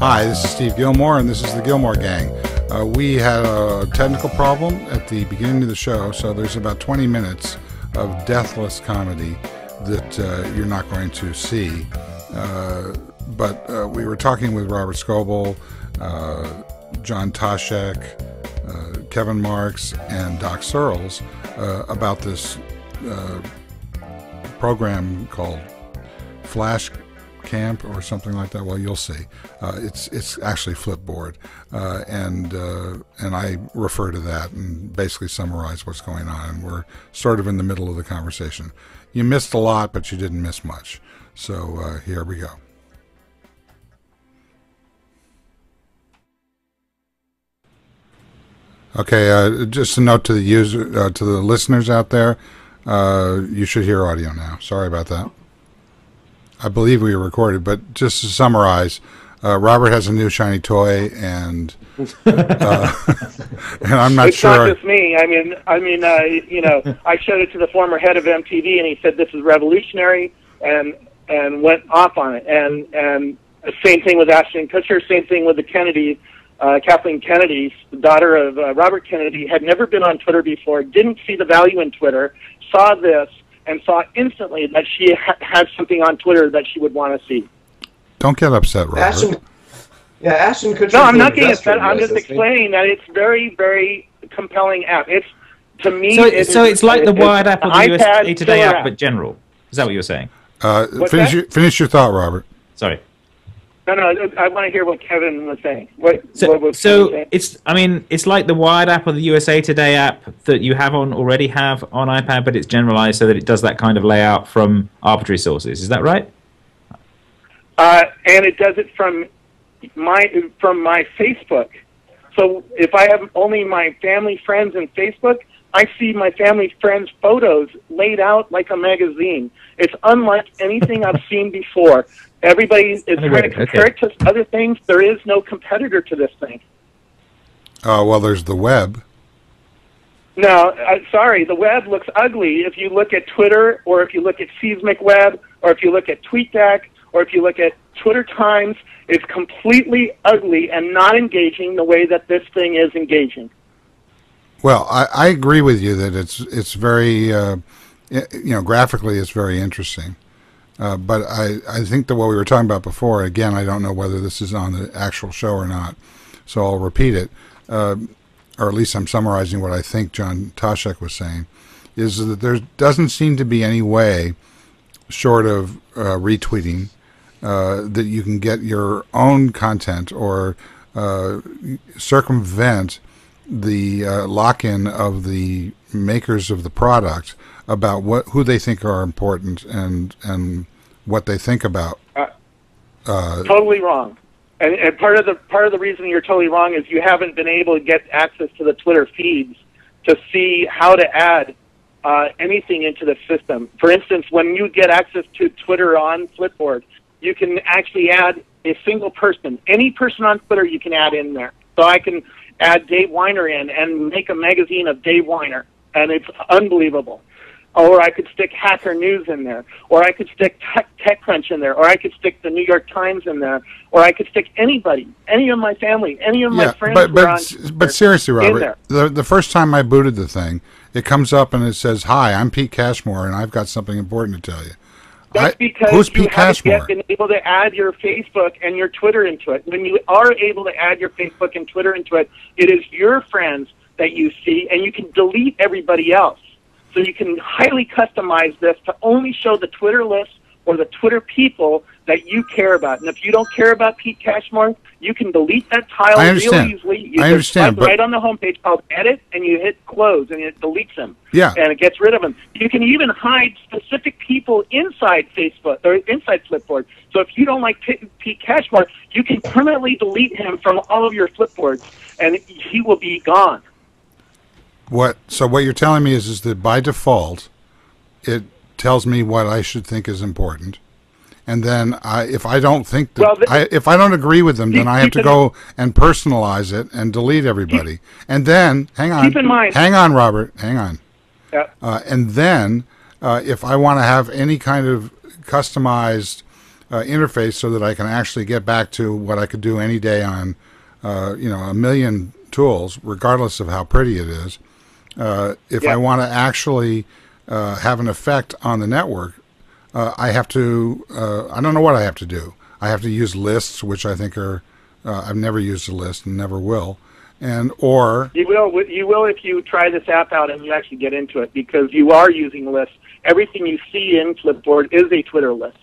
Hi, this is Steve Gillmor, and this is the Gillmor Gang. We had a technical problem at the beginning of the show, so there's about 20 minutes of deathless comedy that you're not going to see. But we were talking with Robert Scoble, John Taschek, Kevin Marks, and Doc Searls about this program called Flash Camp or something like that. Well, you'll see. It's actually Flipboard, and I refer to that and basically summarize what's going on. And we're sort of in the middle of the conversation. You missed a lot, but you didn't miss much. So here we go. Okay, just a note to the user, to the listeners out there. You should hear audio now. Sorry about that. I believe we were recorded, but just to summarize, Robert has a new shiny toy, and and I'm not sure. It's not just me. I mean, you know, I showed it to the former head of MTV, and he said this is revolutionary, and went off on it. And same thing with Ashton Kutcher. Same thing with the Kennedy. Kathleen Kennedy, the daughter of Robert Kennedy, had never been on Twitter before, didn't see the value in Twitter, saw this, and saw instantly that she had something on Twitter that she would want to see. Don't get upset, Robert. Ashton Kutcher. No, I'm not getting upset. I'm just explaining that it's very, very compelling app. It's, to me, so it's like the Wired app or the iPad USA Today app, app, but general. Is that what you were saying? Finish your thought, Robert. Sorry. No, I want to hear what Kevin was saying. So it's, I mean, it's like the Wired app or the USA Today app that you already have on iPad, but it's generalized so that it does that kind of layout from arbitrary sources. Is that right? And it does it from my Facebook. So if I have only my family friends in Facebook, I see my family friends' photos laid out like a magazine. It's unlike anything I've seen before. Everybody is trying to compare it to other things. There is no competitor to this thing. Well, there's the web. No, sorry, the web looks ugly. If you look at Twitter, or if you look at Seismic Web, or if you look at TweetDeck, or if you look at Twitter Times, it's completely ugly and not engaging the way that this thing is engaging. Well, I agree with you that it's very, graphically it's very interesting. But I think that what we were talking about before, again, I don't know whether this is on the actual show or not, so I'll repeat it, or at least I'm summarizing what I think John Taschek was saying, is that there doesn't seem to be any way, short of retweeting, that you can get your own content or circumvent the lock-in of the makers of the product about who they think are important and what they think about. Totally wrong. And part of the reason you're totally wrong is you haven't been able to get access to the Twitter feeds to see how to add anything into the system. For instance, when you get access to Twitter on Flipboard, you can actually add a single person. Any person on Twitter you can add in there. So I can add Dave Weiner in and make a magazine of Dave Weiner, and it's unbelievable. Or I could stick Hacker News in there, or I could stick TechCrunch in there, or I could stick the New York Times in there, or I could stick anybody, any of my family, any of my friends. But seriously, Robert, the first time I booted the thing, it comes up and it says, "Hi, I'm Pete Cashmore, and I've got something important to tell you." That's because who's you Pete haven't Cashmore? yet been able to add your Facebook and your Twitter into it. When you are able to add your Facebook and Twitter into it, it is your friends that you see, and you can delete everybody else. So you can highly customize this to only show the Twitter list or the Twitter people that you care about. And if you don't care about Pete Cashmore, you can delete that tile real easily. You just swipe right on the homepage called Edit, and you hit Close, and it deletes them. Yeah. And it gets rid of them. You can even hide specific people inside Facebook or inside Flipboard. So if you don't like Pete Cashmore, you can permanently delete him from all of your Flipboards, and he will be gone. So what you're telling me is that by default, it tells me what I should think is important, and then if I don't think that, if I don't agree with them, then I have to go and personalize it and delete everybody. And then hang on, Robert, hang on. Yeah. And then if I want to have any kind of customized interface so that I can actually get back to what I could do any day on, a million tools, regardless of how pretty it is. If I want to actually have an effect on the network, I have to, I don't know what I have to do. I have to use lists, which I think are, I've never used a list and never will. Or you will if you try this app out and you actually get into it, because you are using lists. Everything you see in Flipboard is a Twitter list.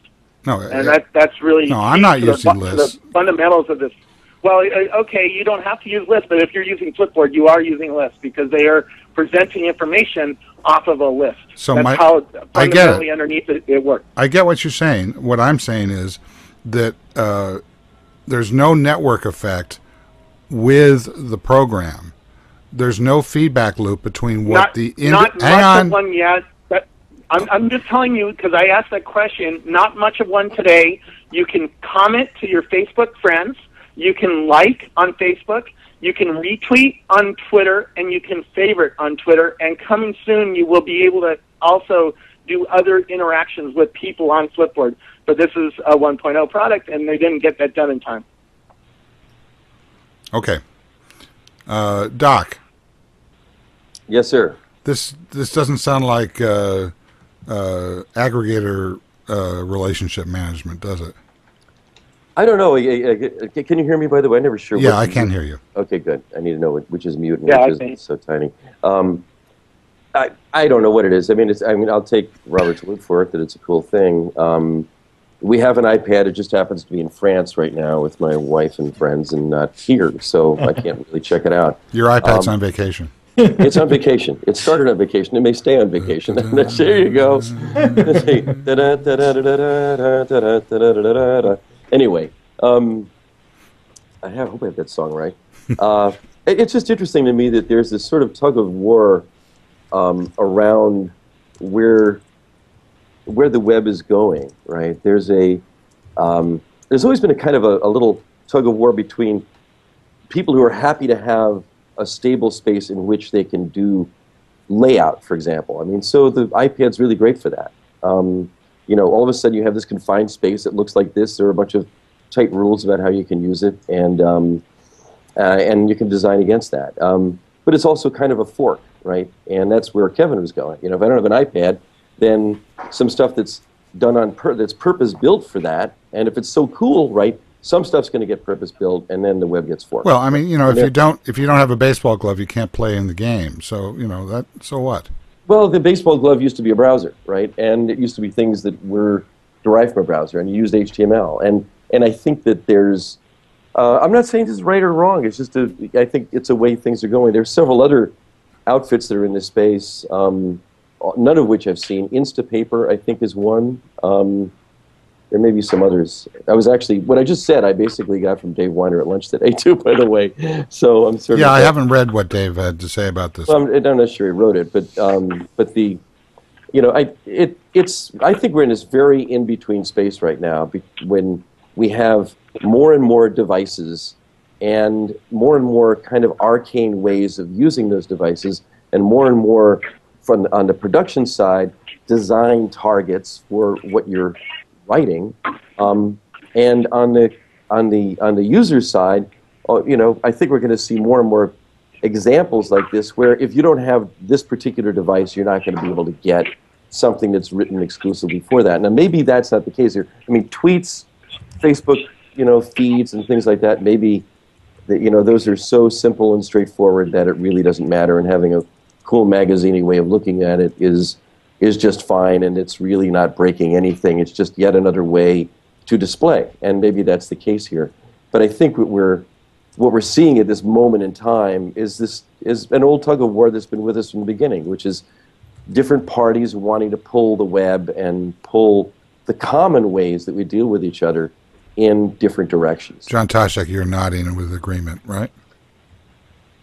No, and that's really no. I'm not using lists. The fundamentals of this. Well, okay, you don't have to use lists, but if you're using Flipboard, you are using lists because they are presenting information off of a list. So that's how I get it. Underneath it works. I get what you're saying. What I'm saying is that there's no network effect with the program. There's no feedback loop between what not much of one yet. I'm just telling you because I asked that question. Not much of one today. You can comment to your Facebook friends. You can like on Facebook. You can retweet on Twitter, and you can favorite on Twitter. And coming soon, you will be able to also do other interactions with people on Flipboard. But this is a 1.0 product, and they didn't get that done in time. Okay. Doc. Yes, sir. This doesn't sound like aggregator relationship management, does it? I don't know. Can you hear me, by the way? I'm never sure. Yeah, I can hear you. Okay, good. I need to know which is mute and which is so tiny. I don't know what it is. I mean, I'll take Robert's word for it that it's a cool thing. We have an iPad. It just happens to be in France right now with my wife and friends and not here, so I can't really check it out. Your iPad's on vacation. It's on vacation. It started on vacation. It may stay on vacation. There you go. Anyway, I hope I have that song right. It's just interesting to me that there's this sort of tug of war around where the web is going. Right? There's always been a kind of a little tug of war between people who are happy to have a stable space in which they can do layout, for example. I mean, so the iPad's really great for that. All of a sudden you have this confined space that looks like this. There are a bunch of tight rules about how you can use it, and you can design against that. But it's also kind of a fork, right? And that's where Kevin was going. If I don't have an iPad, then some stuff that's done that's purpose-built for that, and if it's so cool, right, some stuff's going to get purpose-built, and then the web gets forked. Well, I mean, if you don't have a baseball glove, you can't play in the game. So, so what? Well, the baseball glove used to be a browser, right? And it used to be things that were derived from a browser, and you used HTML. And I think that there's, I'm not saying this is right or wrong. It's just I think it's a way things are going. There's several other outfits that are in this space, none of which I've seen. Instapaper, I think, is one. There may be some others. What I just said, I basically got from Dave Weiner at lunch today, too, by the way. So I'm sort of... Yeah, I haven't read what Dave had to say about this. Well, I'm not sure he wrote it, but I think we're in this very in-between space right now when we have more and more devices and more kind of arcane ways of using those devices, and more on the production side, design targets for what you're writing, and on the user side, I think we're going to see more and more examples like this, where if you don't have this particular device, you're not going to be able to get something that's written exclusively for that. Now, maybe that's not the case here. I mean, tweets, Facebook, feeds and things like that. Maybe those are so simple and straightforward that it really doesn't matter, and having a cool magazine-y way of looking at it is just fine, and it's really not breaking anything. It's just yet another way to display, and maybe that's the case here. But I think what we're seeing at this moment in time is an old tug of war that's been with us from the beginning, which is different parties wanting to pull the web and pull the common ways that we deal with each other in different directions. John Taschek, you're nodding with agreement, right?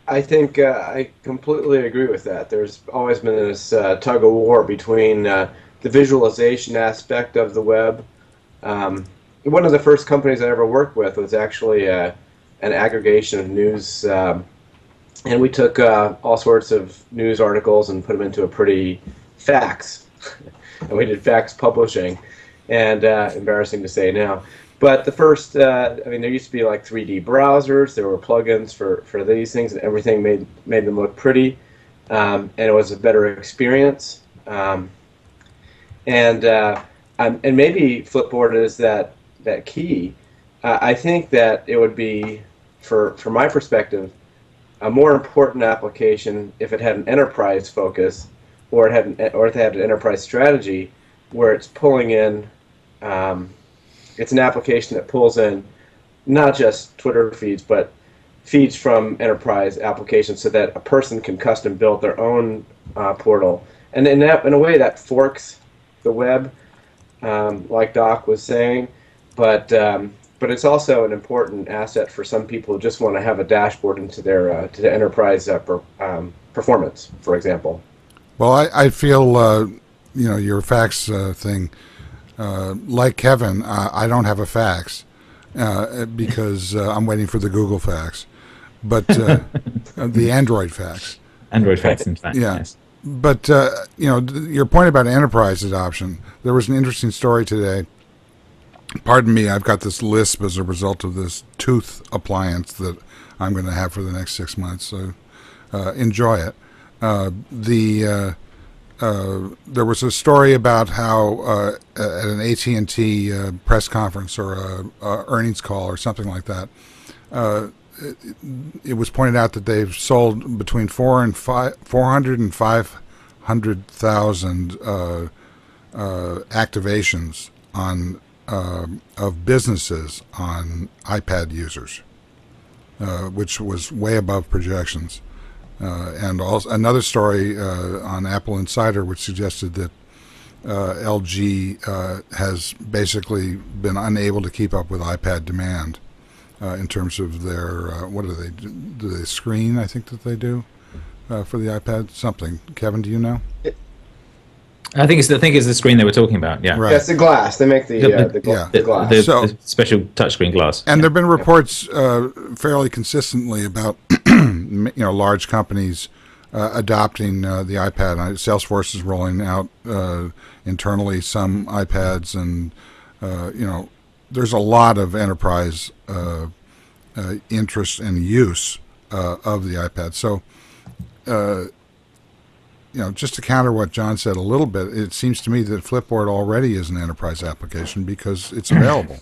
I think I completely agree with that. There's always been this tug of war between the visualization aspect of the web. One of the first companies I ever worked with was actually an aggregation of news, and we took all sorts of news articles and put them into a pretty fax, and we did fax publishing. and embarrassing to say now. But the first, I mean, there used to be like 3D browsers. There were plugins for these things, and everything made them look pretty, and it was a better experience. And maybe Flipboard is that key. I think that it would be, from my perspective, a more important application if it had an enterprise focus, or if it had an enterprise strategy, where it's pulling in. It's an application that pulls in not just Twitter feeds, but feeds from enterprise applications, so that a person can custom build their own portal. And in a way, that forks the web, like Doc was saying. But it's also an important asset for some people who just want to have a dashboard into their to the enterprise performance, for example. Well, I feel your fax thing. Like Kevin, I don't have a fax because I'm waiting for the Google fax, but the Android fax. Android fax, in fact. Yeah, yes. but your point about enterprise adoption. There was an interesting story today. Pardon me, I've got this lisp as a result of this tooth appliance that I'm going to have for the next 6 months. So enjoy it. There was a story about how at an AT&T press conference or a earnings call or something like that, it was pointed out that they've sold between 400 and 500,000 activations of businesses on iPad users, which was way above projections. And also another story on Apple Insider, which suggested that LG has basically been unable to keep up with iPad demand in terms of their what do they do? Do they screen? I think that they do for the iPad. Something. Kevin, do you know? I think it's the screen they were talking about. Yeah, right. That's the glass. They make the glass. The special touchscreen glass. And there've been reports fairly consistently about large companies adopting the iPad. Salesforce is rolling out internally some iPads, and there's a lot of enterprise interest and use of the iPad. So. Just to counter what John said a little bit, it seems to me that Flipboard already is an enterprise application because it's available.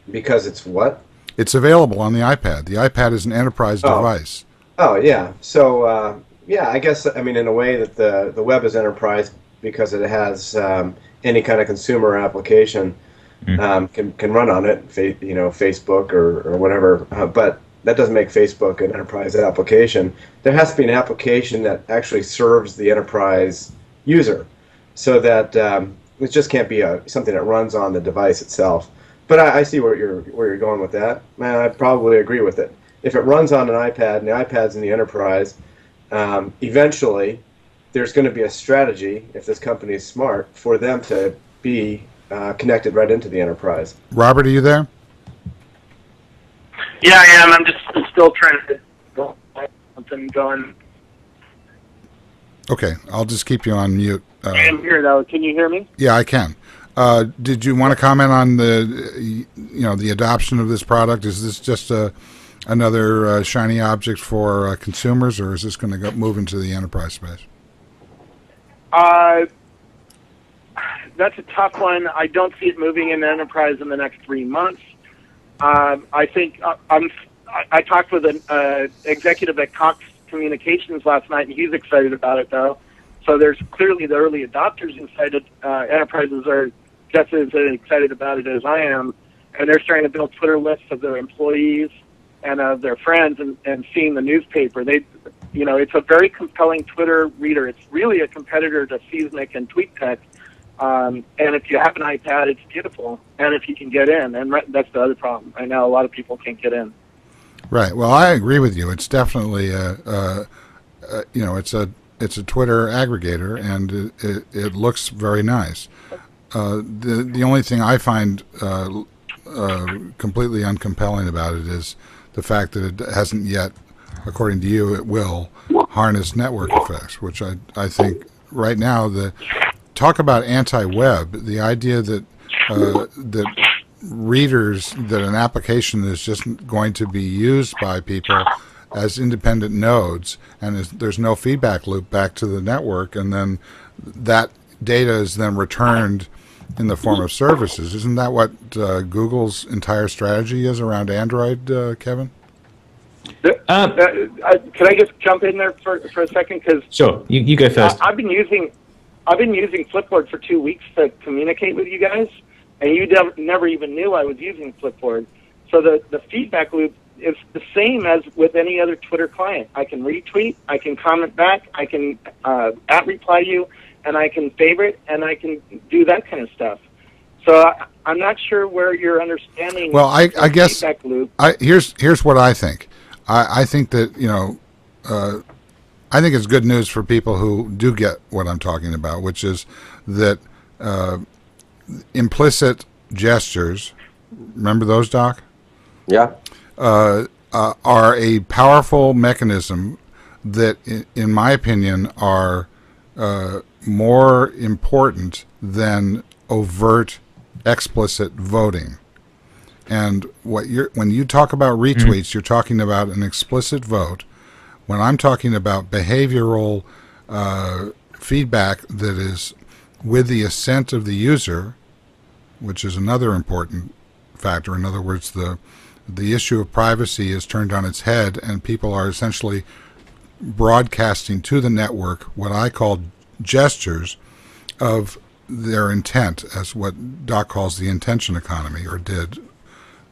Because it's what? It's available on the iPad. The iPad is an enterprise device. Oh, yeah. So, I guess, I mean, in a way that the web is enterprise because it has any kind of consumer application can run on it, Facebook or whatever, but that doesn't make Facebook an enterprise application. There has to be an application that actually serves the enterprise user, so that it just can't be something that runs on the device itself. But I see where you're going with that. Man, I probably agree with it. If it runs on an iPad and the iPad's in the enterprise, eventually there's going to be a strategy, if this company is smart, for them to be connected right into the enterprise. Robert, are you there? Yeah, I am. I'm still trying to get something going. Okay, I'll just keep you on mute. I am here, though. Can you hear me? Yeah, I can. Did you want to comment on the adoption of this product? Is this just another shiny object for consumers, or is this going to move into the enterprise space? That's a tough one. I don't see it moving in the enterprise in the next 3 months. I think I talked with an executive at Cox Communications last night, and he's excited about it, though. So there's clearly the early adopters excited. Enterprises are just as excited about it as I am, and they're starting to build Twitter lists of their employees and of their friends, and seeing the newspaper. It's a very compelling Twitter reader. It's really a competitor to Seismic and TweetTech. And if you have an iPad, it's beautiful. And if you can get in, and that's the other problem. Right now, a lot of people can't get in. Right. Well, I agree with you. It's definitely it's a Twitter aggregator, and it looks very nice. The only thing I find completely uncompelling about it is the fact that it hasn't yet, according to you, it will harness network effects, which I think right now, talk about anti-web, the idea that that readers, that an application is just going to be used by people as independent nodes, and there's no feedback loop back to the network, and then that data is then returned in the form of services. Isn't that what Google's entire strategy is around Android, Kevin? Can I just jump in there for a second? Because sure, you go first. I've been using Flipboard for 2 weeks to communicate with you guys, and you never even knew I was using Flipboard. So the feedback loop is the same as with any other Twitter client. I can retweet, I can comment back, I can @reply you, and I can favorite, and I can do that kind of stuff. So I'm not sure where you're understanding. Well, I guess feedback loop. Here's what I think. I think that I think it's good news for people who do get what I'm talking about, which is that implicit gestures. Remember those, Doc? Yeah. Are a powerful mechanism that, in my opinion, are more important than overt, explicit voting. And when you talk about retweets, you're talking about an explicit vote. When I'm talking about behavioral feedback that is with the assent of the user, which is another important factor. In other words, the issue of privacy is turned on its head, and people are essentially broadcasting to the network what I call gestures of their intent, as what Doc calls the intention economy, or did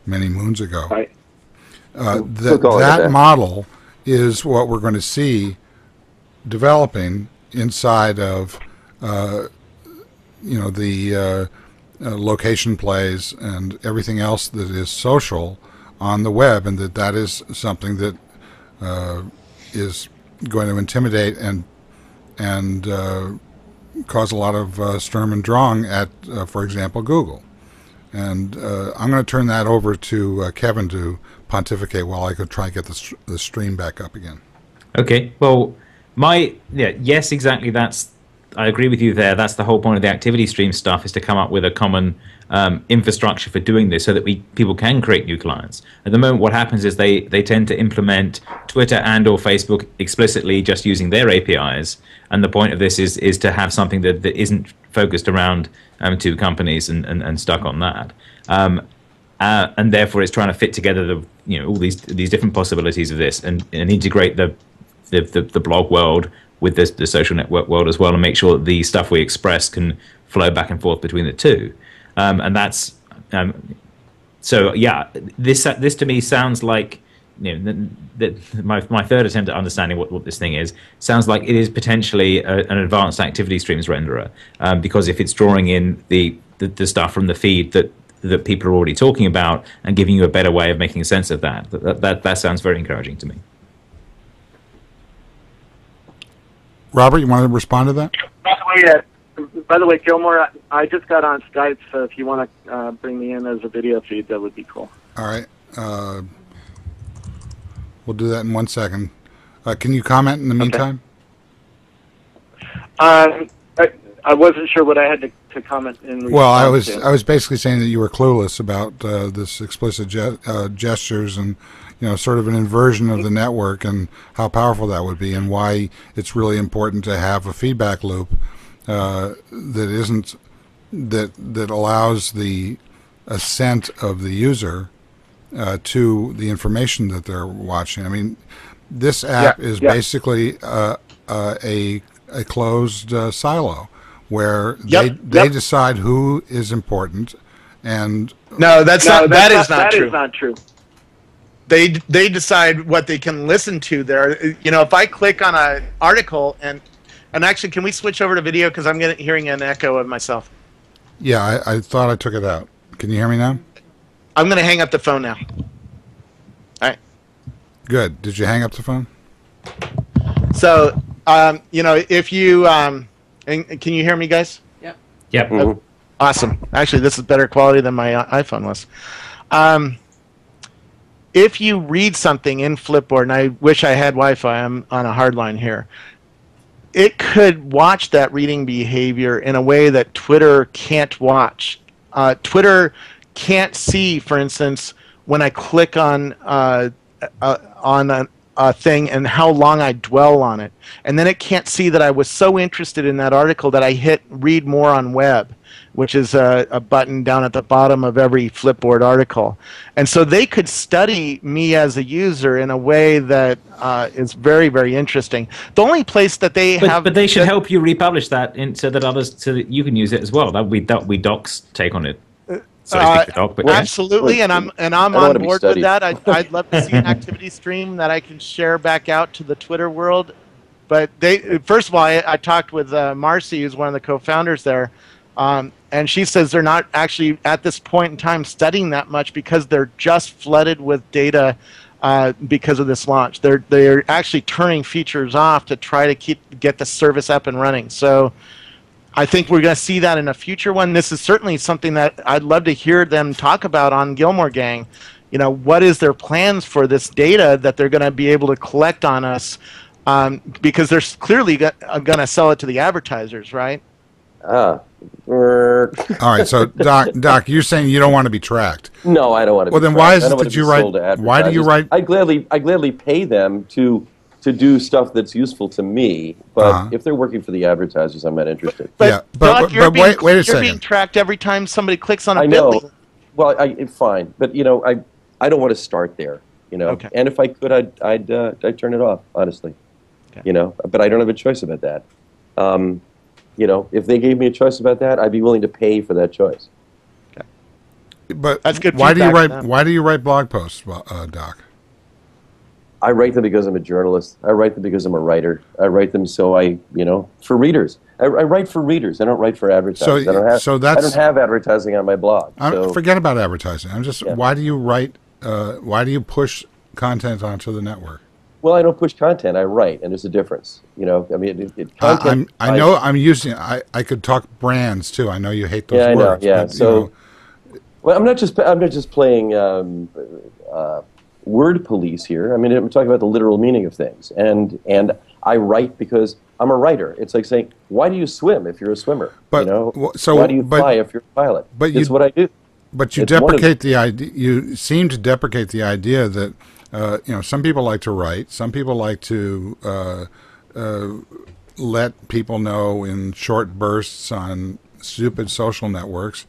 many moons ago. Right. That model is what we're going to see developing inside of the location plays and everything else that is social on the web, and that is something that is going to intimidate and cause a lot of Sturm and Drang at, for example, Google. And I'm going to turn that over to Kevin to pontificate while I could try and get the stream back up again. Okay. Well, yes, exactly. I agree with you there. That's the whole point of the activity stream stuff, is to come up with a common infrastructure for doing this, so that people can create new clients. At the moment, what happens is they tend to implement Twitter and or Facebook explicitly just using their APIs. And the point of this is to have something that isn't focused around two companies and stuck on that. And therefore, it's trying to fit together all these different possibilities of this and integrate the blog world with the social network world as well, and make sure that the stuff we express can flow back and forth between the two. And that's so. Yeah, this to me sounds like my third attempt at understanding what this thing is sounds like it is potentially an advanced activity streams renderer, because if it's drawing in the stuff from the feed that people are already talking about and giving you a better way of making sense of that sounds very encouraging to me. Robert, you want to respond to that? By the way, Gillmor, I just got on Skype, so if you want to bring me in as a video feed, that would be cool. All right. We'll do that in 1 second. Can you comment in the meantime? I wasn't sure what I had to comment in. Well, I was basically saying that you were clueless about this explicit gestures and sort of an inversion of the network and how powerful that would be, and why it's really important to have a feedback loop that allows the assent of the user to the information that they're watching. I mean, this app is basically a closed silo where they decide who is important, and that is not true. True. They decide what they can listen to there. If I click on an article and actually, can we switch over to video, because I'm hearing an echo of myself? Yeah, I thought I took it out. Can you hear me now? I'm going to hang up the phone now. All right. Good. Did you hang up the phone? So, if you and can you hear me, guys? Yeah. Yep. Mm-hmm. Awesome. Actually, this is better quality than my iPhone was. If you read something in Flipboard, and I wish I had Wi-Fi, I'm on a hard line here. it could watch that reading behavior in a way that Twitter can't watch. Twitter can't see, for instance, when I click on a thing and how long I dwell on it. And then it can't see that I was so interested in that article that I hit read more on web, which is a button down at the bottom of every Flipboard article. And so they could study me as a user in a way that is very, very interesting. The only place that they have... But they should help you republish that so that you can use it as well. That would be Doc's take on it. Absolutely, and I'm on board with that. I'd love to see an activity stream that I can share back out to the Twitter world. But first of all, I talked with Marcy, who's one of the co-founders there, and she says they're not actually at this point in time studying that much because they're just flooded with data because of this launch. They're actually turning features off to try to get the service up and running. So I think we're going to see that in a future one. This is certainly something that I'd love to hear them talk about on Gillmor Gang. You know, what is their plans for this data that they're going to be able to collect on us? Because they're clearly going to sell it to the advertisers, right? All right, so Doc, you're saying you don't want to be tracked. No, I don't want to. Well, then why is it that you write? Why do you write? I gladly pay them to do stuff that's useful to me, but if they're working for the advertisers, I'm not interested. But wait a second. You're being tracked every time somebody clicks on a bit. Well, fine, but you know, I don't want to start there. You know, and if I could, I'd turn it off. Honestly, you know, but I don't have a choice about that. You know, if they gave me a choice about that, I'd be willing to pay for that choice. Okay. But that's good. Why do you write blog posts, Doc? I write them because I'm a journalist. I write them because I'm a writer. I write them for readers. I write for readers. I don't write for advertisers. I don't have advertising on my blog. Forget about advertising. Why do you write? Why do you push content onto the network? Well, I don't push content. I write, and there's a difference. You know, I mean, content. I could talk brands too. I know you hate those words. Yeah. So, well, I'm not just playing word police here. I mean, I'm talking about the literal meaning of things, and I write because I'm a writer. It's like saying, why do you swim if you're a swimmer? But, you know, why do you fly if you're a pilot? It's what I do. But you deprecate the idea. You seem to deprecate the idea that some people like to write. Some people like to let people know in short bursts on stupid social networks.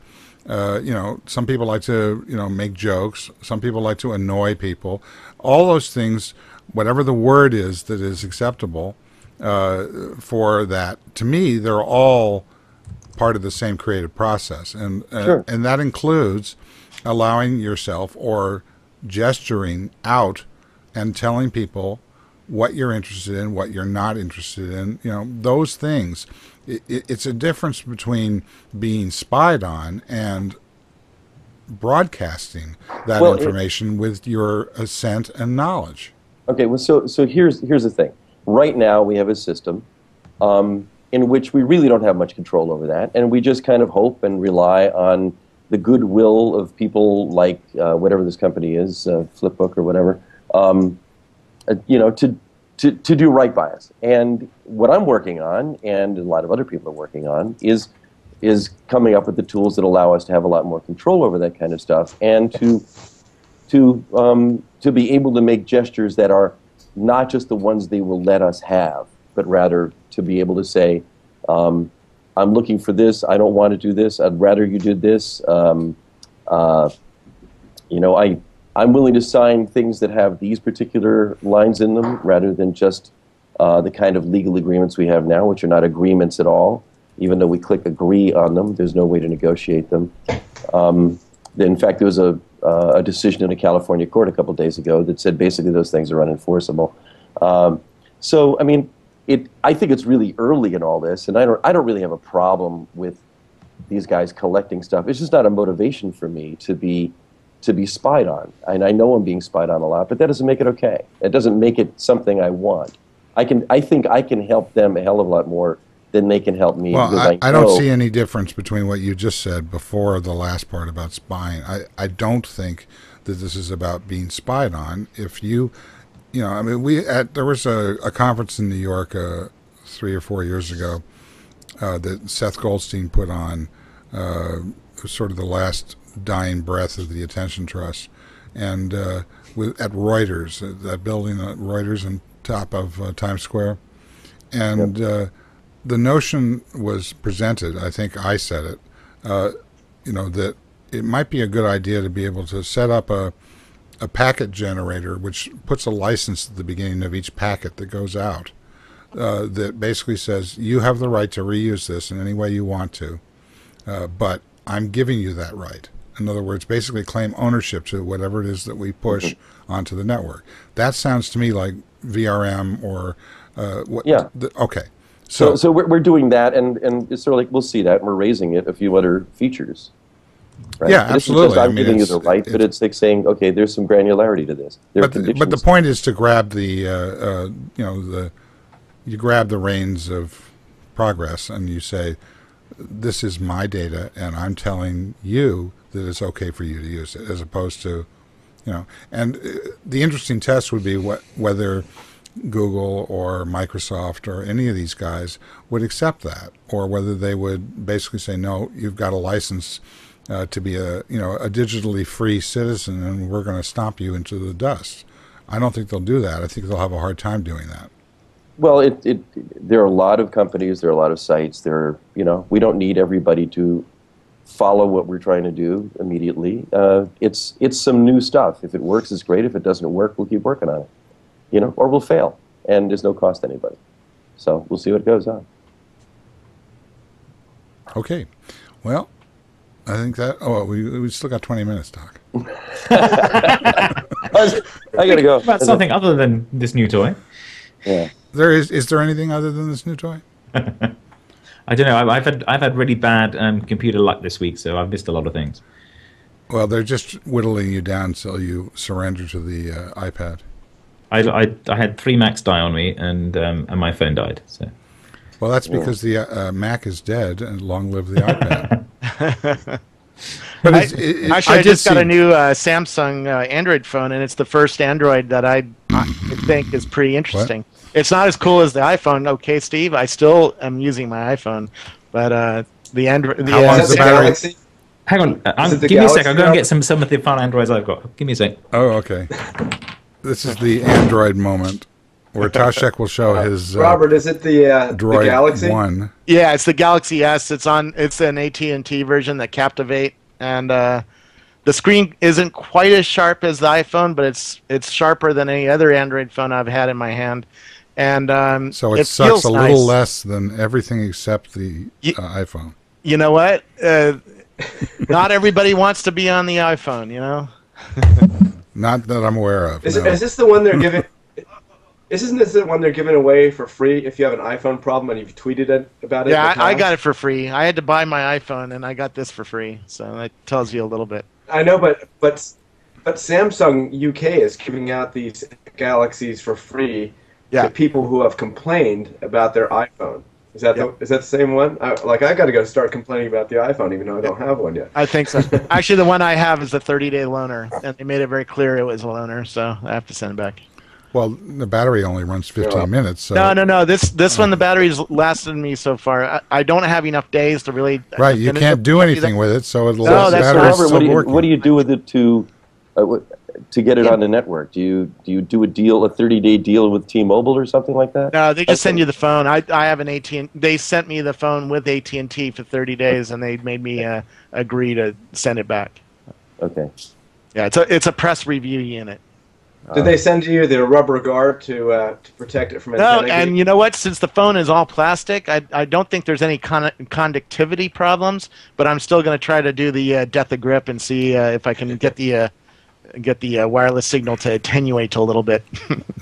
Some people like to, make jokes. Some people like to annoy people. All those things, whatever the word is that is acceptable for that, to me, they're all part of the same creative process. And and that includes allowing yourself or gesturing out and telling people what you're interested in, what you're not interested in, those things. It's a difference between being spied on and broadcasting that information with your assent and knowledge. Okay, well, so here's the thing. Right now we have a system in which we really don't have much control over that, and we just kind of hope and rely on the goodwill of people like whatever this company is, Flipbook or whatever, to do right by us. And what I'm working on, and a lot of other people are working on, is coming up with the tools that allow us to have a lot more control over that kind of stuff, and to be able to make gestures that are not just the ones they will let us have, but rather to be able to say, I'm looking for this, I don't want to do this, I'd rather you did this. I'm willing to sign things that have these particular lines in them rather than just the kind of legal agreements we have now, which are not agreements at all. Even though we click agree on them, there's no way to negotiate them. In fact, there was a decision in a California court a couple of days ago that said basically those things are unenforceable. So, I mean, I think it's really early in all this, and I don't really have a problem with these guys collecting stuff. It's just not a motivation for me to be spied on. And I know I'm being spied on a lot, but that doesn't make it okay. It doesn't make it something I want. I think I can help them a hell of a lot more than they can help me. Well, I don't see any difference between what you just said before the last part about spying. I don't think that this is about being spied on. If there was a conference in New York 3 or 4 years ago that Seth Goldstein put on, sort of the last dying breath of the attention trust, and at Reuters, that building at Reuters on top of Times Square, and the notion was presented. I think I said it. That it might be a good idea to be able to set up a packet generator which puts a license at the beginning of each packet that goes out, that basically says you have the right to reuse this in any way you want to, but I'm giving you that right. In other words, basically claim ownership to whatever it is that we push onto the network. That sounds to me like VRM or what? Yeah. Okay. So we're doing that, and it's sort of like we'll see that, and we're raising it a few other features. Right? Yeah, absolutely. I'm giving you the right, but it's like saying, okay, there's some granularity to this. But the point is to grab the you grab the reins of progress, and you say, this is my data, and I'm telling you that it's okay for you to use it, as opposed to, and the interesting test would be whether Google or Microsoft or any of these guys would accept that, or whether they would basically say, no, you've got a license to be a digitally free citizen, and we're going to stomp you into the dust. I don't think they'll do that. I think they'll have a hard time doing that. Well, there are a lot of companies, there are a lot of sites. We don't need everybody to follow what we're trying to do immediately. It's some new stuff. If it works, it's great. If it doesn't work, we'll keep working on it. Or we'll fail, and there's no cost to anybody. So we'll see what goes on. Okay. Well, I think that. Oh, we still got 20 minutes, Doc. I gotta go. About something other than this new toy. Yeah. Is there anything other than this new toy? I don't know. I've had really bad computer luck this week, so I've missed a lot of things. Well, they're just whittling you down until you surrender to the iPad. I had 3 Macs die on me, and my phone died. So. Well, that's because the Mac is dead, and long live the iPad. But I just got a new Samsung Android phone, and it's the first Android that I think is pretty interesting. What? It's not as cool as the iPhone. Okay, Steve, I still am using my iPhone, but the Android. How long is the battery? Galaxy? Hang on, give me a sec. I'll go and get some of the fun Androids I've got. Give me a sec. Oh, okay. This is the Android moment, where Taschek will show his. Robert, is it the Droid Galaxy? 1. Yeah, it's the Galaxy S. It's an AT&T version, that Captivate, and the screen isn't quite as sharp as the iPhone, but it's sharper than any other Android phone I've had in my hand. And so it sucks a little less than everything except the iPhone. You know what? Not everybody wants to be on the iPhone, Not that I'm aware of. Is this the one they're giving? Isn't this the one they're giving away for free if you have an iPhone problem and you've tweeted about it? Yeah, I got it for free. I had to buy my iPhone, and I got this for free. So that tells you a little bit. I know, but Samsung UK is giving out these Galaxies for free to people who have complained about their iPhone. Is that the same one? I got to go start complaining about the iPhone, even though I don't have one yet. I think so. Actually, the one I have is a 30-day loaner, and they made it very clear it was a loaner, so I have to send it back. Well, the battery only runs 15 minutes. So. No. This one, the battery's lasted me so far. I don't have enough days to really. Right, you can't do anything with it, so it'll last. Robert, what do you do with it to get it on the network? Do you do a 30-day deal with T-Mobile or something like that? No, they just send you the phone. I have an AT&T. They sent me the phone with AT&T for 30 days, and they made me agree to send it back. Okay. Yeah, it's a press review unit. Did they send you the rubber guard to protect it from antenna? No, and you know what? Since the phone is all plastic, I don't think there's any conductivity problems. But I'm still going to try to do the death of grip and see if I can get the wireless signal to attenuate a little bit.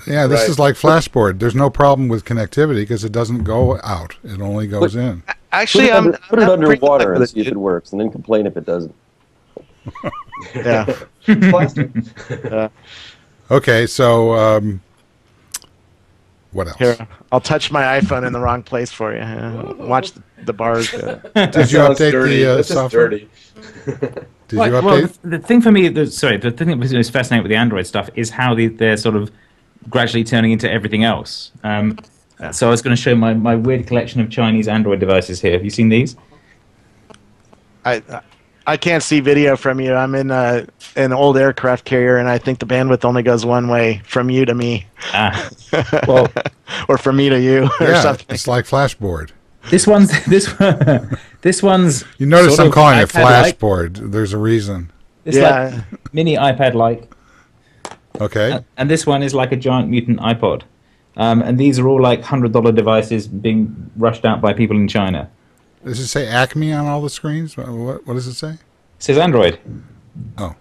Yeah, this is like Flashboard. There's no problem with connectivity because it doesn't go out; it only goes in. Actually, put it underwater and see if it works, and then complain if it doesn't. Yeah, plastic. Okay, so what else? Here, I'll touch my iPhone in the wrong place for you. Watch the bars. Did you update the software? Did you update? Well, the thing for me, the thing that was fascinating with the Android stuff is how they're sort of gradually turning into everything else. So I was going to show my weird collection of Chinese Android devices here. Have you seen these? I can't see video from you. I'm in an old aircraft carrier, and I think the bandwidth only goes one way, from you to me. Well, or from me to you, or something. It's like Flashboard. This one's. You notice I'm calling it Flashboard. There's a reason. It's like mini iPad-like. Okay. And this one is like a giant mutant iPod. And these are all like $100 devices being rushed out by people in China. Does it say Acme on all the screens? What does it say? It says Android. Oh,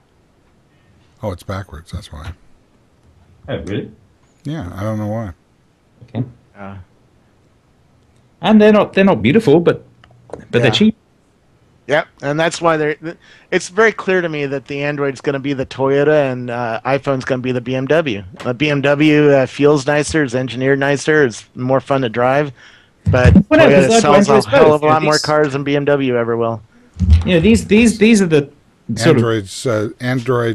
it's backwards. That's why. Oh, really? Yeah, I don't know why. Okay. And they're not beautiful, but they're cheap. Yep, and that's why it's very clear to me that the Android's going to be the Toyota and iPhone's going to be the BMW. The BMW feels nicer, is engineered nicer, is more fun to drive, but Toyota sells a hell of a lot more cars than BMW ever will. You know, these are the Android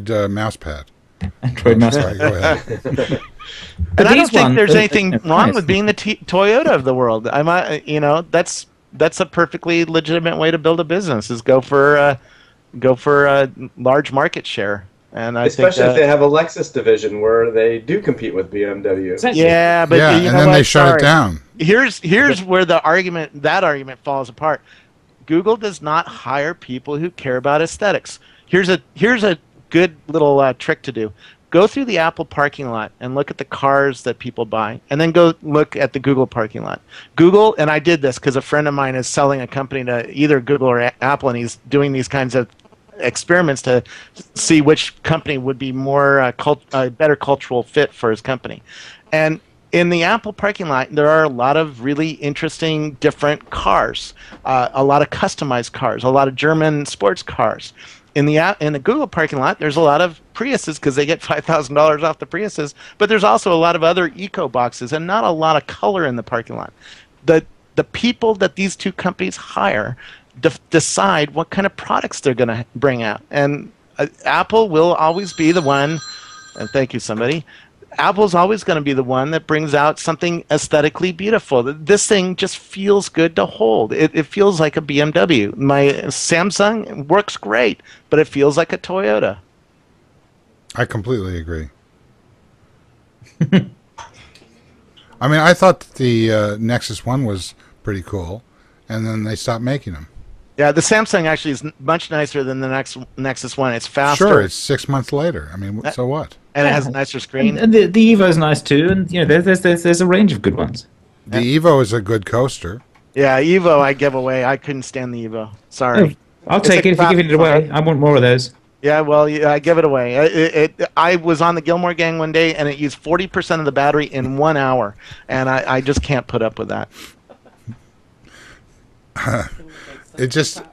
mousepad. Android mousepad. Go ahead. And I don't think there's anything wrong with being the Toyota of the world. That's a perfectly legitimate way to build a business. Is go for a large market share. And especially if they have a Lexus division where they do compete with BMW. Yeah, but and then they shut it down. Here's where that argument falls apart. Google does not hire people who care about aesthetics. Here's a good little trick to do. Go through the Apple parking lot and look at the cars that people buy, and then go look at the Google parking lot. Google, and I did this because a friend of mine is selling a company to either Google or Apple, and he's doing these kinds of experiments to see which company would be more better cultural fit for his company. And in the Apple parking lot, there are a lot of really interesting different cars, a lot of customized cars, a lot of German sports cars. In the Google parking lot, there's a lot of Priuses because they get $5,000 off the Priuses, but there's also a lot of other eco boxes and not a lot of color in the parking lot. The people that these two companies hire decide what kind of products they're going to bring out. And Apple will always be the one, and thank you, somebody. Apple's always going to be the one that brings out something aesthetically beautiful. This thing just feels good to hold. It feels like a BMW. My Samsung works great, but it feels like a Toyota. I completely agree. I mean, I thought that the Nexus 1 was pretty cool, and then they stopped making them. Yeah, the Samsung actually is much nicer than the Nexus 1. It's faster. Sure, it's 6 months later. I mean, so what? And it has a nicer screen. And the Evo's nice too, and you know, there's a range of good ones. The Evo is a good coaster. Yeah, Evo I give away. I couldn't stand the Evo. Sorry. Oh, I'll take it if you're giving it away. I want more of those. Yeah, well, I give it away. I was on the Gillmor Gang one day, and it used 40% of the battery in 1 hour, and I just can't put up with that. It just,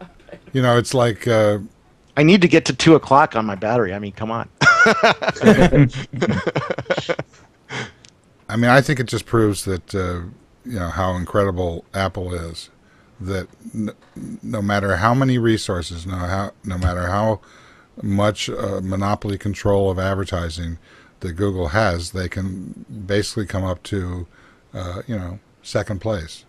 it's like... I need to get to 2 o'clock on my battery. I mean, come on. I mean, I think it just proves that, how incredible Apple is. That no matter how many resources, no matter how much monopoly control of advertising that Google has, they can basically come up to, second place.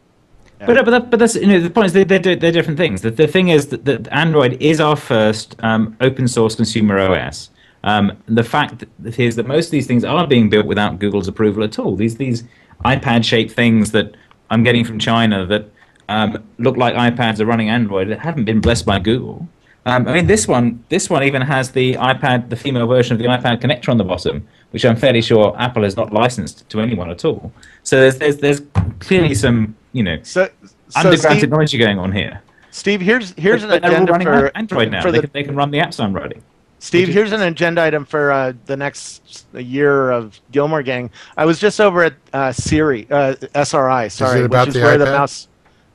Yeah. But that's the point is they're different things. The thing is that Android is our first open source consumer OS. The fact is that most of these things are being built without Google's approval at all. These iPad-shaped things that I'm getting from China that look like iPads are running Android that haven't been blessed by Google. I mean, this one even has the female version of the iPad connector on the bottom, which I'm fairly sure Apple has not licensed to anyone at all. So there's clearly some underground Steve, technology going on here. Steve, here's an agenda for Android now. They can run the apps I'm writing. Steve, here's an agenda item for the next year of Gillmor Gang. I was just over at SRI, which is where the mouse.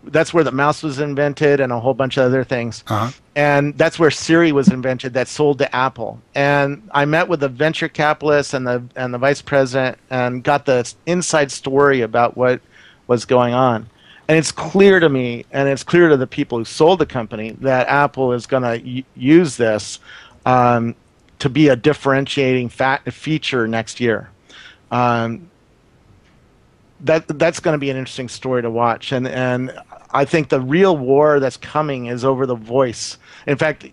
That's where the mouse was invented and a whole bunch of other things. Uh-huh. And that's where Siri was invented, that sold to Apple. And I met with the venture capitalist and the vice president and got the inside story about what was going on. And it's clear to me, and it's clear to the people who sold the company, that Apple is going to use this to be a differentiating feature next year. that's going to be an interesting story to watch. And I think the real war that's coming is over the voice. In fact,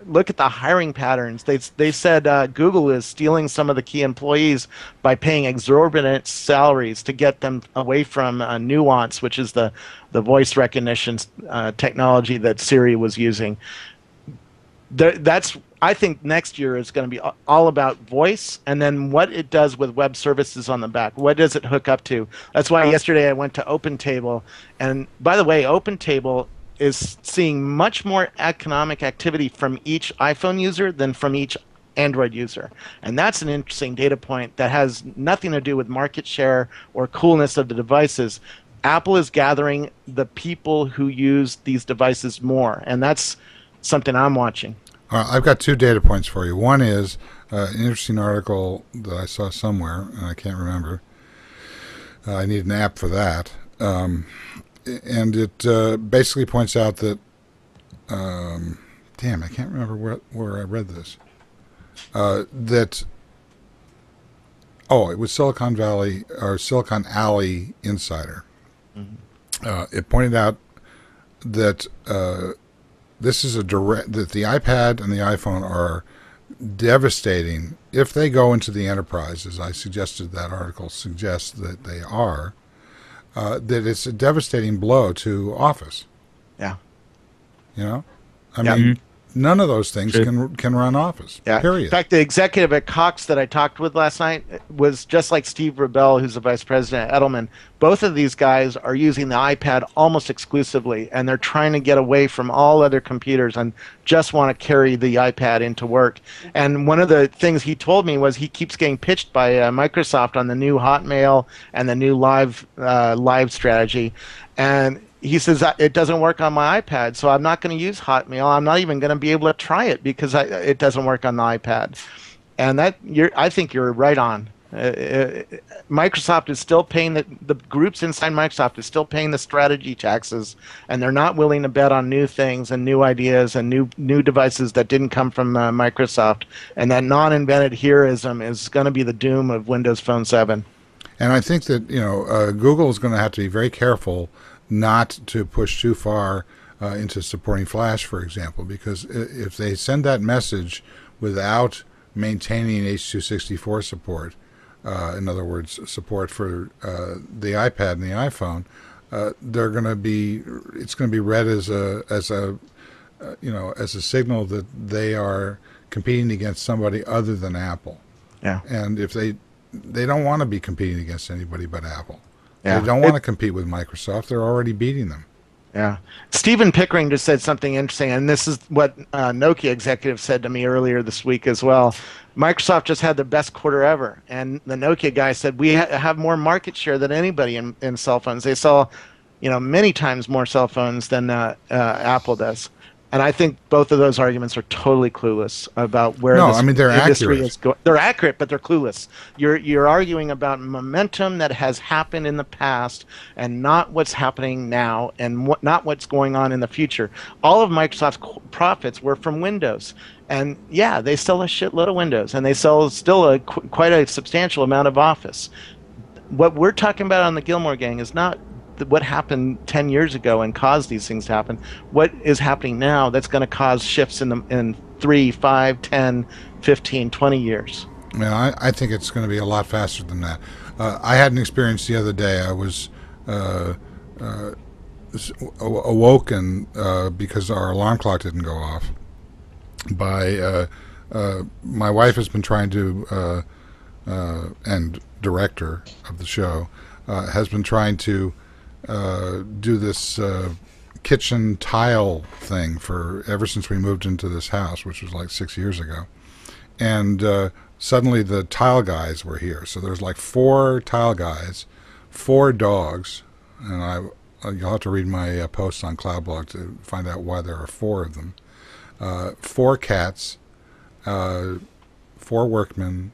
look at the hiring patterns. They said Google is stealing some of the key employees by paying exorbitant salaries to get them away from Nuance, which is the voice recognition technology that Siri was using. I think next year is going to be all about voice, and then what it does with web services on the back. What does it hook up to? That's why yesterday I went to OpenTable, and by the way, OpenTable is seeing much more economic activity from each iPhone user than from each Android user. And that's an interesting data point that has nothing to do with market share or coolness of the devices. Apple is gathering the people who use these devices more, and that's something I'm watching. I've got 2 data points for you. One is an interesting article that I saw somewhere, and I can't remember. I need an app for that. And it basically points out that, damn, I can't remember where I read this. It was Silicon Valley or Silicon Alley Insider. Mm-hmm. It pointed out that this is that the iPad and the iPhone are devastating if they go into the enterprise, as I suggested that article suggests that they are. That it's a devastating blow to Office. Yeah. You know, I mean, none of those things can run Office. Yeah. Period. In fact, the executive at Cox that I talked with last night was just like Steve Rebell, who's the vice president at Edelman. Both of these guys are using the iPad almost exclusively, and they're trying to get away from all other computers and just want to carry the iPad into work. And one of the things he told me was he keeps getting pitched by Microsoft on the new Hotmail and the new live strategy, and he says it doesn't work on my iPad, so I'm not going to use Hotmail. I'm not even going to be able to try it because it doesn't work on the iPad. And I think you're right on. Microsoft is still paying the groups inside Microsoft is still paying the strategy taxes, and they're not willing to bet on new things and new ideas and new devices that didn't come from Microsoft. And that non-invented heroism is going to be the doom of Windows Phone 7. And I think that Google is going to have to be very careful not to push too far into supporting Flash, for example, because if they send that message without maintaining H.264 support, in other words, support for the iPad and the iPhone, it's going to be read as a signal that they are competing against somebody other than Apple. Yeah. And if they don't want to be competing against anybody but Apple. Yeah. They don't want to compete with Microsoft. They're already beating them. Yeah. Stephen Pickering just said something interesting, and this is what Nokia executive said to me earlier this week as well. Microsoft just had the best quarter ever, and the Nokia guy said, we have more market share than anybody in cell phones. They sell, many times more cell phones than Apple does. And I think both of those arguments are totally clueless about where they're industry accurate. is going. They're accurate, but they're clueless. You're arguing about momentum that has happened in the past and not what's happening now and not what's going on in the future. All of Microsoft's profits were from Windows. And yeah, they sell a shitload of Windows, and they sell still quite a substantial amount of Office. What we're talking about on the Gillmor Gang is not what happened 10 years ago and caused these things to happen. What is happening now that's going to cause shifts in 3, 5, 10, 15, 20 years? Yeah, I think it's going to be a lot faster than that. I had an experience the other day. I was awoken because our alarm clock didn't go off by my wife has been trying to and director of the show has been trying to do this kitchen tile thing ever since we moved into this house, which was like 6 years ago. And suddenly the tile guys were here. So there's like 4 tile guys, 4 dogs, and you'll have to read my posts on Cloudblog to find out why there are 4 of them. 4 cats, 4 workmen,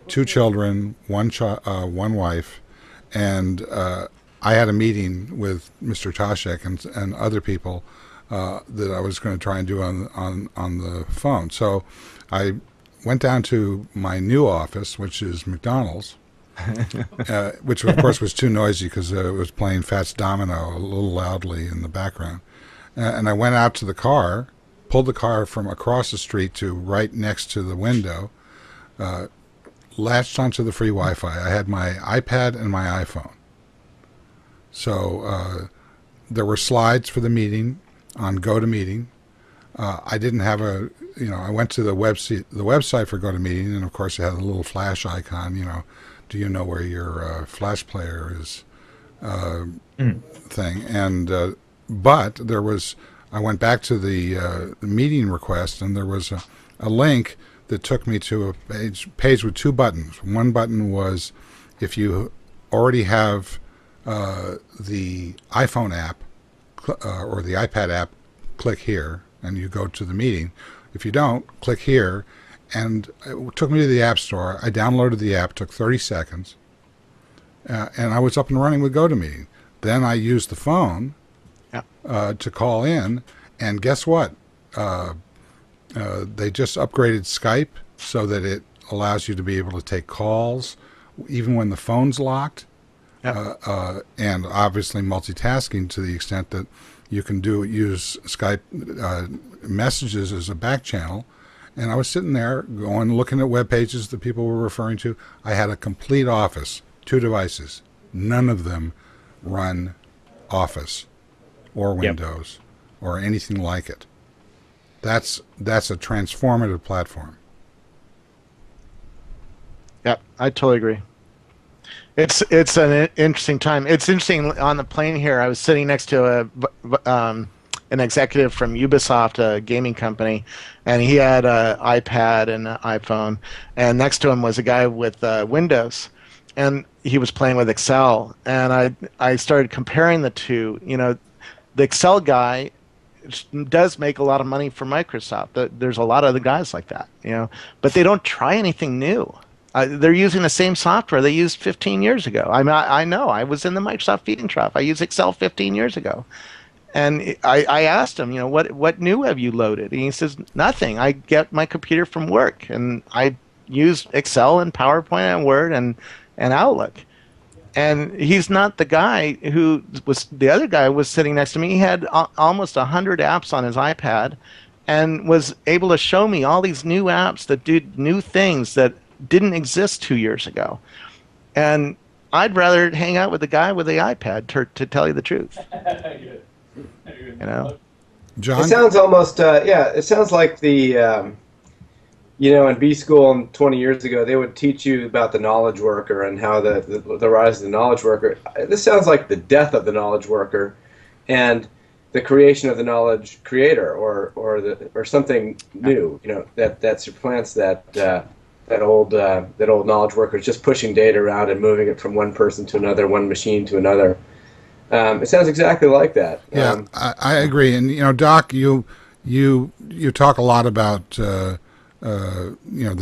2 children, one wife, and I had a meeting with Mr. Taschek and other people that I was going to try and do on the phone. So I went down to my new office, which is McDonald's, which of course was too noisy because it was playing Fats Domino a little loudly in the background. And I went out to the car, pulled the car from across the street to right next to the window, latched onto the free Wi-Fi. I had my iPad and my iPhone. So there were slides for the meeting on GoToMeeting. I didn't have I went to the website for GoToMeeting, and of course it had a little flash icon, do you know where your flash player is thing. And but I went back to the meeting request, and there was a link that took me to a page with two buttons. One button was if you already have the iPhone app or the iPad app, click here, and you go to the meeting. If you don't, click here, and it took me to the App Store. I downloaded the app, took 30 seconds, and I was up and running with GoToMeeting. Then I used the phone to call in, and guess what? They just upgraded Skype so that it allows you to be able to take calls even when the phone's locked, and obviously multitasking to the extent that you can use Skype messages as a back channel. And I was sitting there looking at web pages that people were referring to. I had a complete Office, 2 devices. None of them run Office or Windows or anything like it. That's a transformative platform. Yep, I totally agree. It's an interesting time. It's interesting on the plane here. I was sitting next to an executive from Ubisoft, a gaming company, and he had an iPad and an iPhone, and next to him was a guy with Windows, and he was playing with Excel, and I started comparing the two. The Excel guy does make a lot of money for Microsoft. There's a lot of the guys like that, but they don't try anything new. They're using the same software they used 15 years ago. I know. I was in the Microsoft feeding trough. I used Excel 15 years ago. And I asked him, what new have you loaded? And he says, nothing. I get my computer from work, and I use Excel and PowerPoint and Word and Outlook. And he's not the guy who was, the other guy was sitting next to me. He had almost 100 apps on his iPad and was able to show me all these new apps that do new things that didn't exist 2 years ago. And I'd rather hang out with the guy with the iPad to tell you the truth. John? It sounds almost, it sounds like the, in B school 20 years ago, they would teach you about the knowledge worker and how the rise of the knowledge worker. This sounds like the death of the knowledge worker and the creation of the knowledge creator, or something new, that supplants that old knowledge worker is just pushing data around and moving it from one person to another, one machine to another. It sounds exactly like that. Yeah, I agree. And Doc, you talk a lot about the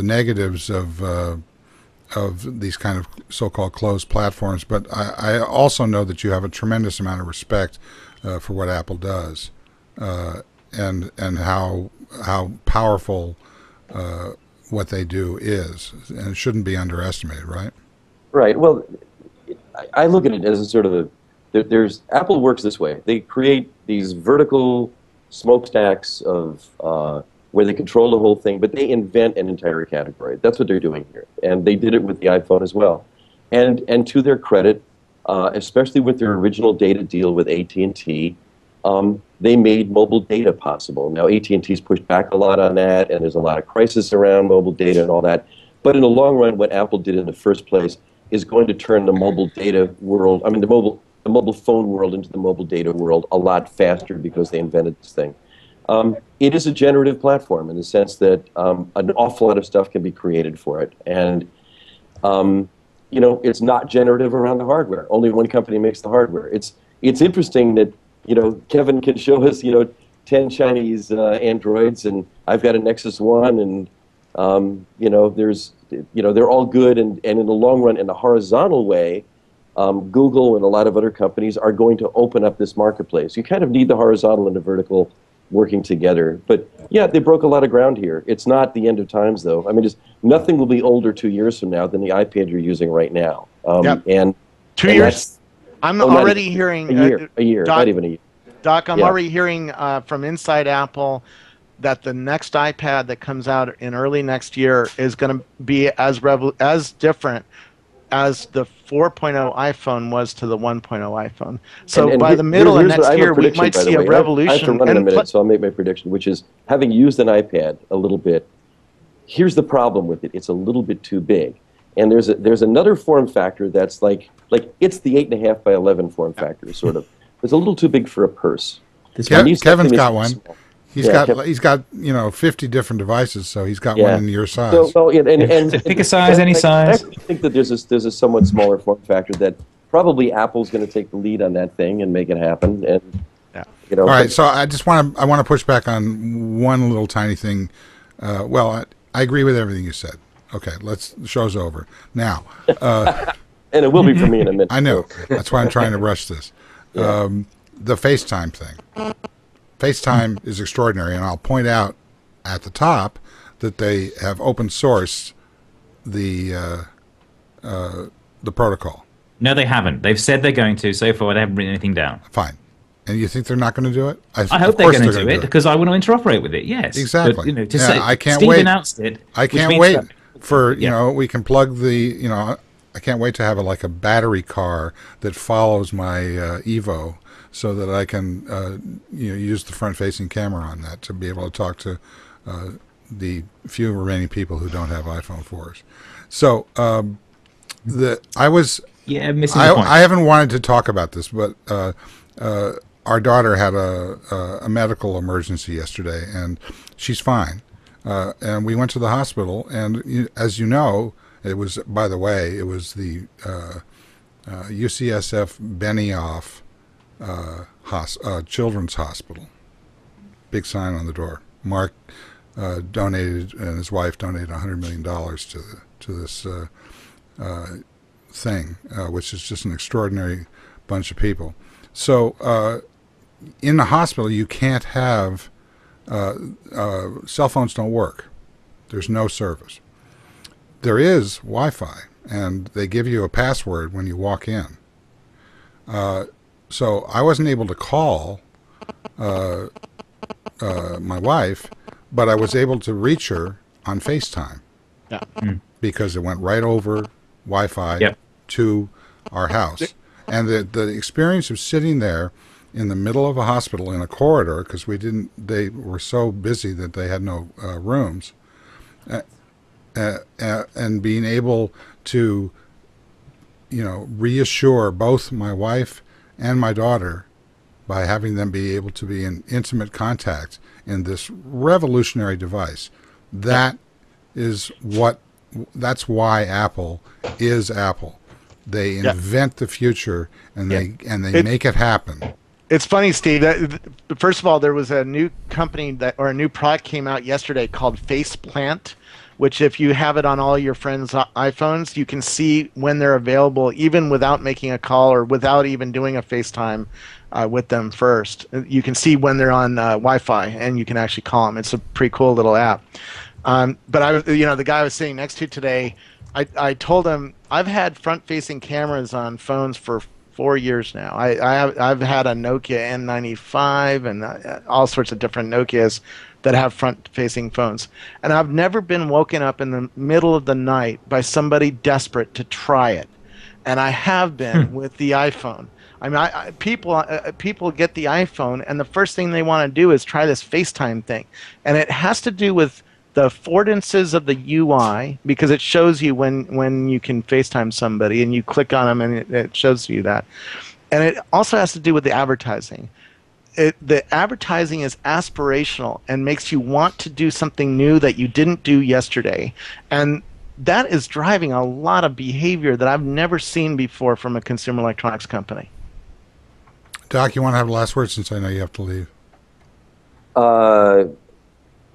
negatives of these kind of so-called closed platforms, but I also know that you have a tremendous amount of respect for what Apple does, and how powerful what they do is, and it shouldn't be underestimated, right? Right. Well, I look at it as a sort of Apple works this way. They create these vertical smokestacks of where they control the whole thing, but they invent an entire category. That's what they're doing here, and they did it with the iPhone as well. And to their credit, especially with their original data deal with AT&T, they made mobile data possible. Now, AT&T's pushed back a lot on that, and there's a lot of crisis around mobile data and all that. But in the long run, what Apple did in the first place is going to turn the mobile data world, the mobile phone world into the mobile data world a lot faster because they invented this thing. It is a generative platform in the sense that an awful lot of stuff can be created for it. And, it's not generative around the hardware. Only one company makes the hardware. It's interesting that Kevin can show us, 10 Chinese Androids, and I've got a Nexus 1, and, they're all good, and in the long run, in a horizontal way, Google and a lot of other companies are going to open up this marketplace. You kind of need the horizontal and the vertical working together. But yeah, they broke a lot of ground here. It's not the end of times, though. I mean, just nothing will be older 2 years from now than the iPad you're using right now. Yep. And 2 years. I'm already hearing a year, Doc, not even a year. Doc, I'm already hearing from inside Apple that the next iPad that comes out in early next year is going to be as different as the 4.0 iPhone was to the 1.0 iPhone. So by the middle of next year, we might see a revolution. I have to run in a minute, so I'll make my prediction, which is, having used an iPad a little bit, here's the problem with it. It's a little bit too big. And there's another form factor that's like it's the 8.5 by 11 form factor, sort of. It's a little too big for a purse. Kevin's got one. Small. He's got 50 different devices, so he's got one in your size. And pick a size, any size. I think that there's a somewhat smaller form factor that probably Apple's going to take the lead on that thing and make it happen. And all right, so I want to push back on one little tiny thing. I agree with everything you said. Okay, the show's over now. And it will be for me in a minute. I know. That's why I'm trying to rush this. The FaceTime thing. FaceTime is extraordinary, and I'll point out at the top that they have open sourced the protocol. No, they haven't. They've said they're going to. So far, they haven't written anything down. Fine. And you think they're not going to do it? I hope they're going to do it because I want to interoperate with it. Yes, exactly. But, to say, I can't Steve wait. Announced it. I can't wait for we can plug the I can't wait to have a battery car that follows my Evo, so that I can use the front-facing camera on that to be able to talk to the few remaining people who don't have iPhone 4s. So I haven't wanted to talk about this, but our daughter had a medical emergency yesterday, and she's fine. And we went to the hospital, and as you know, it was the UCSF Benioff Children's Hospital. Big sign on the door. Mark donated, and his wife donated $100 million to this thing, which is just an extraordinary bunch of people. So in the hospital, you can't have cell phones don't work. There's no service. There is Wi-Fi, and they give you a password when you walk in. So I wasn't able to call my wife, but I was able to reach her on FaceTime. Yeah. Because it went right over Wi-Fi to our house. And the experience of sitting there in the middle of a hospital in a corridor, because they were so busy that they had no rooms, and being able to, reassure both my wife and my daughter by having them be able to be in intimate contact in this revolutionary device. That's why Apple is Apple. They invent the future, and they make it happen. It's funny, Steve. First of all, there was a new company or a new product came out yesterday called Faceplant, which if you have it on all your friends' iPhones, you can see when they're available, even without making a call or without even doing a FaceTime with them first. You can see when they're on Wi-Fi, and you can actually call them. It's a pretty cool little app. But the guy I was sitting next to today, I told him I've had front-facing cameras on phones for 4 years now. I've had a Nokia N95 and all sorts of different Nokias that have front-facing phones. And I've never been woken up in the middle of the night by somebody desperate to try it. And I have been with the iPhone. I mean, people get the iPhone, and the first thing they want to do is try this FaceTime thing. And it has to do with the affordances of the UI, because it shows you when you can FaceTime somebody, and you click on them, and it shows you that. And it also has to do with the advertising. The advertising is aspirational and makes you want to do something new that you didn't do yesterday. And that is driving a lot of behavior that I've never seen before from a consumer electronics company. Doc, you want to have the last word since I know you have to leave?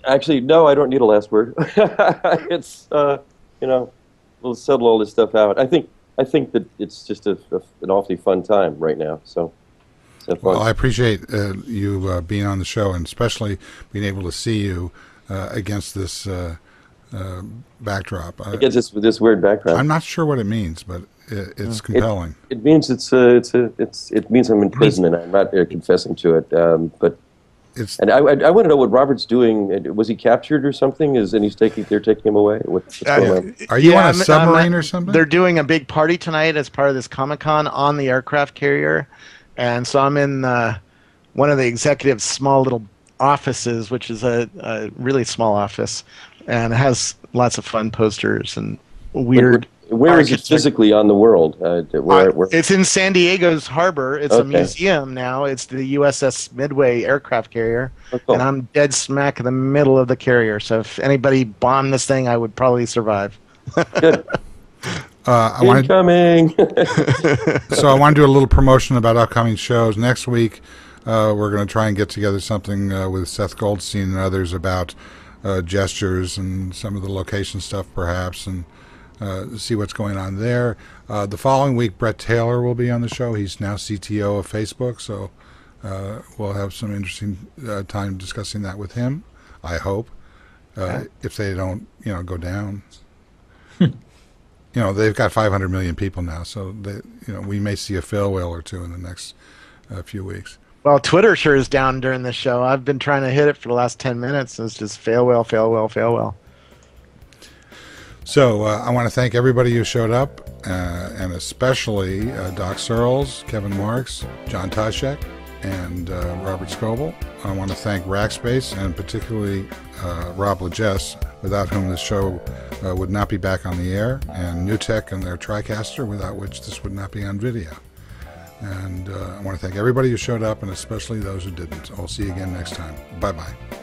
Actually, no, I don't need a last word. It's, we'll settle all this stuff out. I think that it's just an awfully fun time right now. So, Well, I appreciate you being on the show, and especially being able to see you against this backdrop. Against this weird backdrop. I'm not sure what it means, but it's compelling. It means it means I'm in prison and I'm not confessing to it. But I want to know what Robert's doing. Was he captured or something? They're taking him away? What's going on? Are you on a submarine or something? They're doing a big party tonight as part of this Comic-Con on the aircraft carrier, and so I'm in one of the executives' small little offices, which is a really small office, and it has lots of fun posters and weird. Where is it physically on the world? Where? It's in San Diego's harbor. It's a museum now. It's the USS Midway aircraft carrier, and I'm dead smack in the middle of the carrier. So if anybody bombed this thing, I would probably survive. Good. Incoming. So I want to do a little promotion about upcoming shows. Next week, we're going to try and get together something with Seth Goldstein and others about gestures and some of the location stuff, perhaps, and see what's going on there. The following week, Brett Taylor will be on the show. He's now CTO of Facebook, so we'll have some interesting time discussing that with him, I hope, if they don't, go down. They've got 500 million people now, so we may see a fail whale or two in the next few weeks. Well, Twitter sure is down during the show. I've been trying to hit it for the last 10 minutes. It's just fail whale, fail whale, fail whale. So I want to thank everybody who showed up, and especially Doc Searls, Kevin Marks, John Taschek, and Robert Scoble. I want to thank Rackspace, and particularly Rob Legess, without whom this show would not be back on the air, and NewTek and their TriCaster, without which this would not be on video. And I want to thank everybody who showed up, and especially those who didn't. I'll see you again next time. Bye-bye.